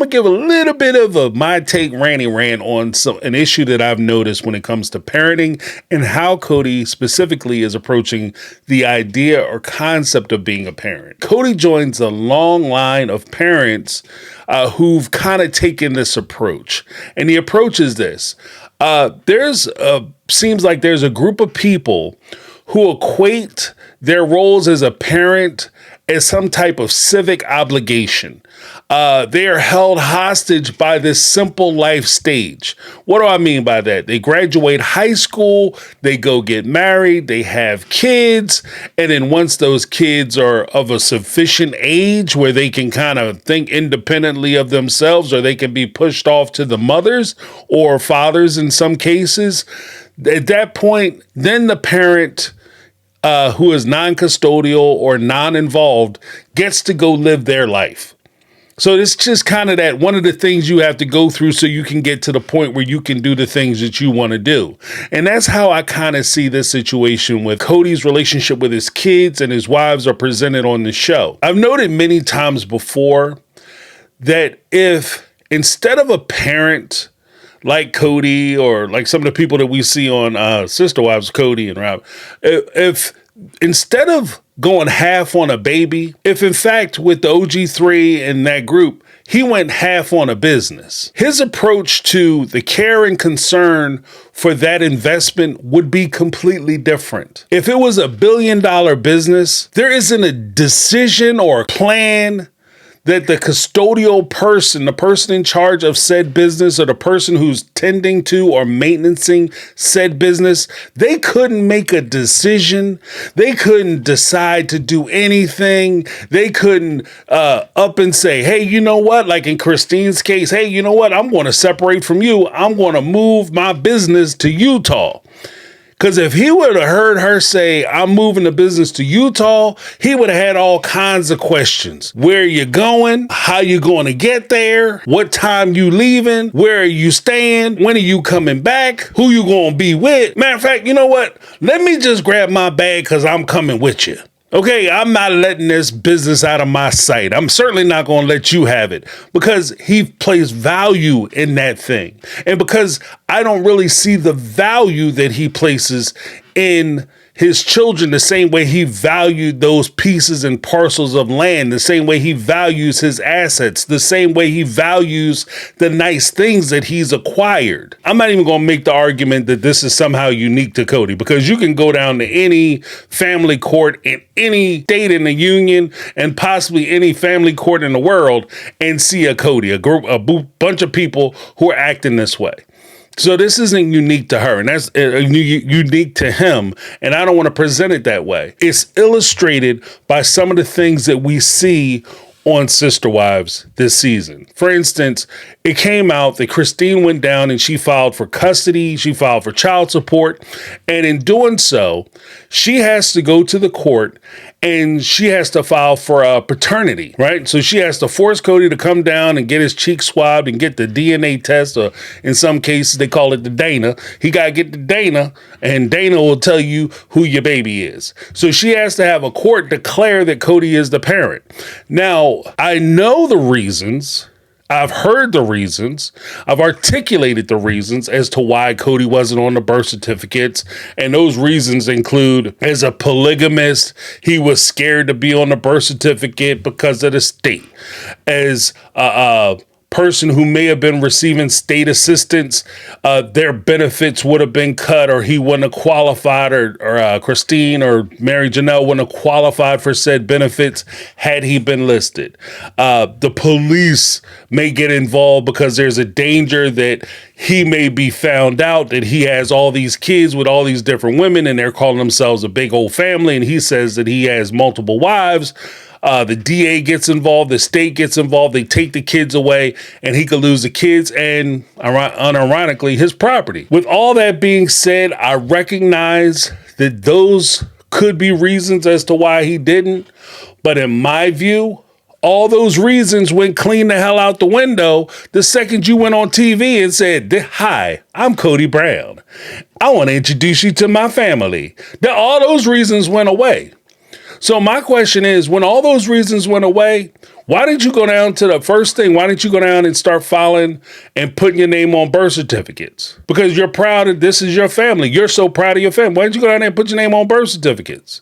gonna give a little bit of a my take ranty rant on an issue that I've noticed when it comes to parenting and how Kody specifically is approaching the idea or concept of being a parent. Kody joins a long line of parents who've kind of taken this approach, and the approach is this: seems like there's a group of people who equate their roles as a parent as some type of civic obligation. They are held hostage by this simple life stage. What do I mean by that? They graduate high school, they go get married, they have kids, and then once those kids are of a sufficient age where they can kind of think independently of themselves, or they can be pushed off to the mothers or fathers in some cases, at that point, then the parent who is non-custodial or non-involved gets to go live their life. So it's just kind of that one of the things you have to go through so you can get to the point where you can do the things that you want to do. And that's how I kind of see this situation with Kody's relationship with his kids and his wives are presented on the show. I've noted many times before that if instead of a parent like Kody or like some of the people that we see on Sister Wives, Kody and Rob, if instead of going half on a baby, if in fact with the OG3 and that group, he went half on a business, his approach to the care and concern for that investment would be completely different. If it was $1 billion business, there isn't a decision or a plan that the custodial person, the person in charge of said business or the person who's tending to or maintaining said business, they couldn't make a decision. They couldn't decide to do anything. They couldn't up and say, hey, you know what? Like in Christine's case, hey, you know what? I'm going to separate from you. I'm going to move my business to Utah. Because if he would have heard her say, I'm moving the business to Utah, he would have had all kinds of questions. Where are you going? How you going to get there? What time you leaving? Where are you staying? When are you coming back? Who you going to be with? Matter of fact, you know what? Let me just grab my bag because I'm coming with you. Okay, I'm not letting this business out of my sight. I'm certainly not going to let you have it because he places value in that thing. And because I don't really see the value that he places in his children the same way he valued those pieces and parcels of land, the same way he values his assets, the same way he values the nice things that he's acquired. I'm not even going to make the argument that this is somehow unique to Kody, because you can go down to any family court in any state in the union and possibly any family court in the world and see a Kody, a bunch of people who are acting this way. So this isn't unique to her, and that's unique to him, and I don't want to present it that way. It's illustrated by some of the things that we see on Sister Wives this season. For instance, it came out that Christine went down and she filed for custody, she filed for child support, and in doing so, she has to go to the court and she has to file for a paternity, right? So she has to force Kody to come down and get his cheek swabbed and get the DNA test, or in some cases they call it the Dana. He got to get the Dana, and Dana will tell you who your baby is. So she has to have a court declare that Kody is the parent. Now, I know the reasons. I've heard the reasons. I've articulated the reasons as to why Kody wasn't on the birth certificates. And those reasons include, as a polygamist, he was scared to be on the birth certificate because of the state. As a person who may have been receiving state assistance, their benefits would have been cut, or he wouldn't have qualified, or Christine or Mary Janelle wouldn't have qualified for said benefits had he been listed. The police may get involved because there's a danger that he may be found out that he has all these kids with all these different women and they're calling themselves a big old family, and he says that he has multiple wives. The DA gets involved, the state gets involved, they take the kids away, and he could lose the kids and, unironically, his property. With all that being said, I recognize that those could be reasons as to why he didn't, but in my view, all those reasons went clean the hell out the window the second you went on TV and said, hi, I'm Kody Brown. I want to introduce you to my family. All those reasons went away. So my question is, when all those reasons went away, Why didn't you go down to the first thing? Why didn't you go down and start filing and putting your name on birth certificates? Because you're proud that this is your family. You're so proud of your family. Why didn't you go down there and put your name on birth certificates?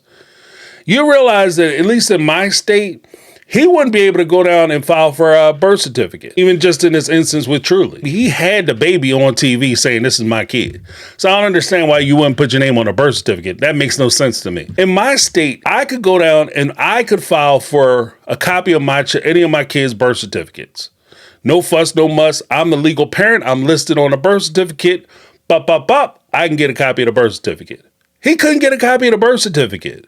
You realize that, at least in my state, he wouldn't be able to go down and file for a birth certificate, even just in this instance with Truly. He had the baby on TV saying, this is my kid. So I don't understand why you wouldn't put your name on a birth certificate. That makes no sense to me. In my state, I could go down and I could file for a copy of any of my kids' birth certificates. No fuss, no muss. I'm the legal parent. I'm listed on a birth certificate. Bop, bop, bop. I can get a copy of the birth certificate. He couldn't get a copy of the birth certificate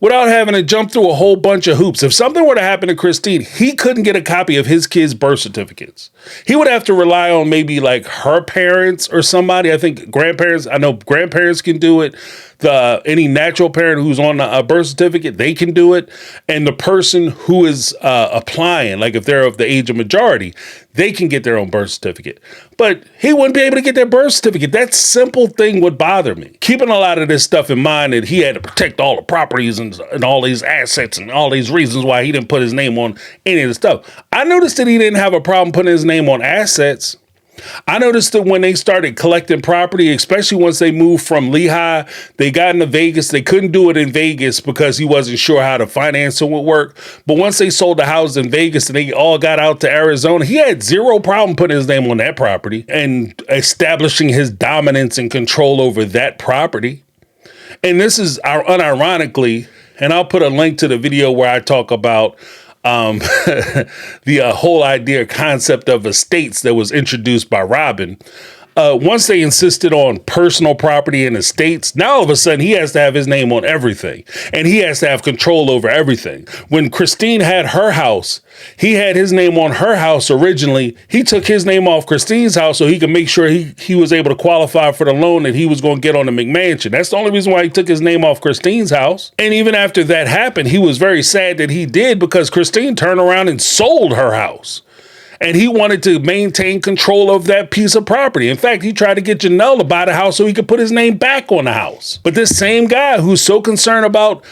without having to jump through a whole bunch of hoops. If something were to happen to Christine, he couldn't get a copy of his kids' birth certificates. He would have to rely on maybe like her parents or somebody. I think grandparents, I know grandparents can do it. Any natural parent who's on a birth certificate, they can do it. And the person who is applying, like if they're of the age of majority, they can get their own birth certificate. But he wouldn't be able to get their birth certificate. That simple thing would bother me. Keeping a lot of this stuff in mind, that he had to protect all the properties and all these assets and all these reasons why he didn't put his name on any of the stuff. I noticed that he didn't have a problem putting his name on assets. I noticed that when they started collecting property, especially once they moved from Lehigh, they got into Vegas. They couldn't do it in Vegas because he wasn't sure how the financing would work. But once they sold the house in Vegas and they all got out to Arizona, he had zero problem putting his name on that property and establishing his dominance and control over that property. And this is unironically, and I'll put a link to the video where I talk about the whole idea concept of estates that was introduced by Robin. Once they insisted on personal property and estates, now all of a sudden he has to have his name on everything and he has to have control over everything. When Christine had her house, he had his name on her house originally. He took his name off Christine's house so he could make sure he was able to qualify for the loan that he was going to get on the McMansion. That's the only reason why he took his name off Christine's house. And even after that happened, he was very sad that he did, because Christine turned around and sold her house. And he wanted to maintain control of that piece of property. In fact, he tried to get Janelle to buy the house so he could put his name back on the house. But this same guy who's so concerned about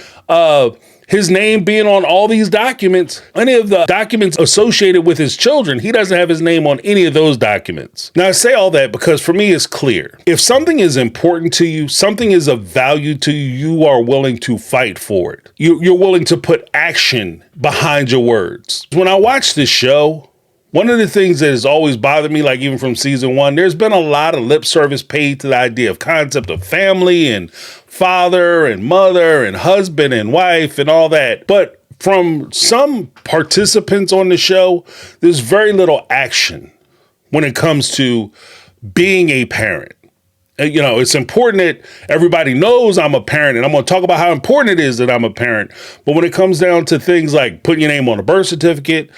his name being on all these documents, any of the documents associated with his children, he doesn't have his name on any of those documents. Now, I say all that because for me, it's clear. If something is important to you, something is of value to you, you are willing to fight for it. You're willing to put action behind your words. When I watch this show, one of the things that has always bothered me, like even from season one, there's been a lot of lip service paid to the idea of concept of family and father and mother and husband and wife and all that. But from some participants on the show, there's very little action when it comes to being a parent. You know, it's important that everybody knows I'm a parent, and I'm going to talk about how important it is that I'm a parent. But when it comes down to things like putting your name on a birth certificate,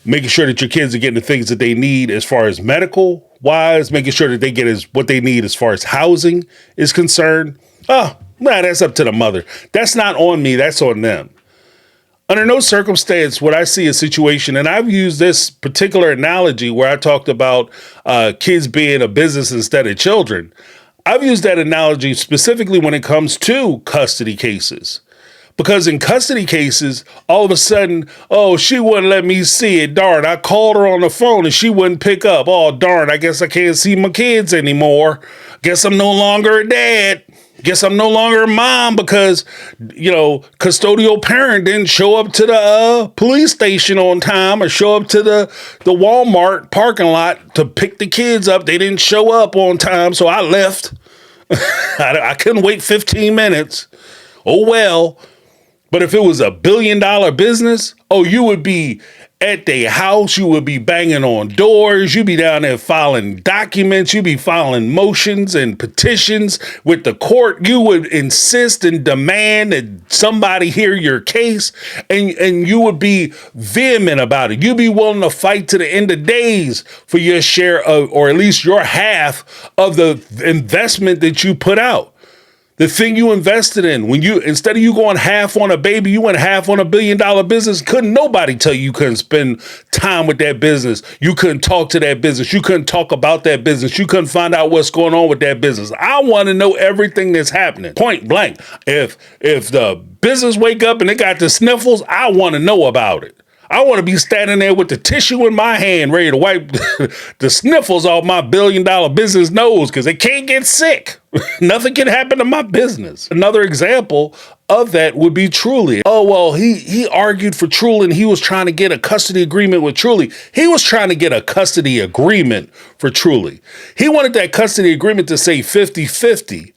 making sure that your kids are getting the things that they need as far as medical wise, making sure that they get what they need as far as housing is concerned. That's up to the mother. That's not on me. That's on them. Under no circumstance would I see a situation, and I've used this particular analogy where I talked about kids being a business instead of children. I've used that analogy specifically when it comes to custody cases. Because in custody cases, all of a sudden, oh, she wouldn't let me see it. Darn, I called her on the phone and she wouldn't pick up. Oh, darn, I guess I can't see my kids anymore. Guess I'm no longer a dad. Guess I'm no longer a mom because, custodial parent didn't show up to the police station on time or show up to the Walmart parking lot to pick the kids up. They didn't show up on time, so I left. I couldn't wait 15 minutes. Oh, well. But if it was $1 billion business, you would be at their house. You would be banging on doors. You'd be down there filing documents. You'd be filing motions and petitions with the court. You would insist and demand that somebody hear your case, and you would be vehement about it. You'd be willing to fight to the end of days for your share of, or at least your half of the investment that you put out. The thing you invested in, instead of you going half on a baby, you went half on $1 billion business. Couldn't nobody tell you couldn't spend time with that business. You couldn't talk to that business. You couldn't talk about that business. You couldn't find out what's going on with that business. I want to know everything that's happening. Point blank. If the business wake up and they got the sniffles, I want to know about it. I want to be standing there with the tissue in my hand, ready to wipe the sniffles off my billion-dollar business nose because they can't get sick. Nothing can happen to my business. Another example of that would be Truly. Oh, well, he argued for Truly and he was trying to get a custody agreement with Truly. He was trying to get a custody agreement for Truly. He wanted that custody agreement to say 50-50.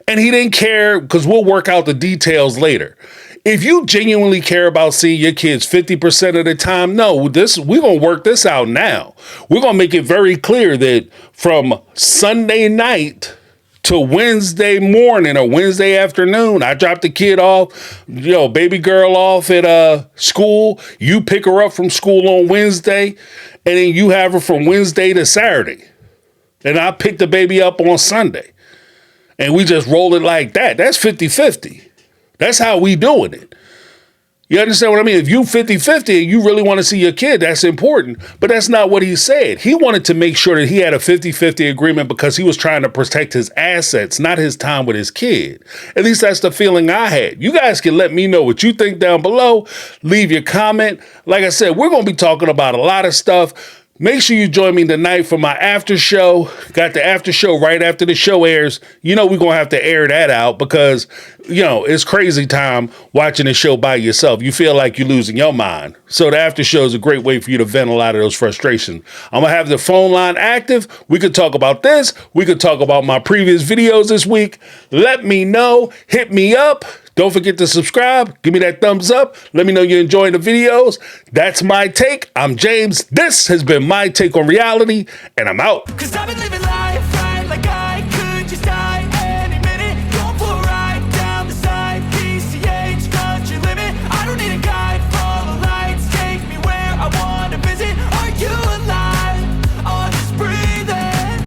And he didn't care because we'll work out the details later. If you genuinely care about seeing your kids 50% of the time, no, we're going to work this out now. We're going to make it very clear that from Sunday night to Wednesday morning or Wednesday afternoon, I drop the kid off, baby girl off at school. You pick her up from school on Wednesday, and then you have her from Wednesday to Saturday. And I pick the baby up on Sunday. And we just roll it like that. That's 50-50. That's how we doing it. You understand what I mean? If you 50-50 and you really want to see your kid, that's important. But that's not what he said. He wanted to make sure that he had a 50-50 agreement because he was trying to protect his assets, not his time with his kid. At least that's the feeling I had. You guys can let me know what you think down below. Leave your comment. Like I said, we're going to be talking about a lot of stuff. Make sure you join me tonight for my after show. Got the after show right after the show airs. We're going to have to air that out because, it's crazy time watching the show by yourself. You feel like you're losing your mind. So the after show is a great way for you to vent a lot of those frustrations. I'm going to have the phone line active. We could talk about this. We could talk about my previous videos this week. Let me know. Hit me up. Don't forget to subscribe. Give me that thumbs up. Let me know you're enjoying the videos. That's my take. I'm James. This has been My Take on Reality, and I'm out. 'Cause I've been living life right like I could just die.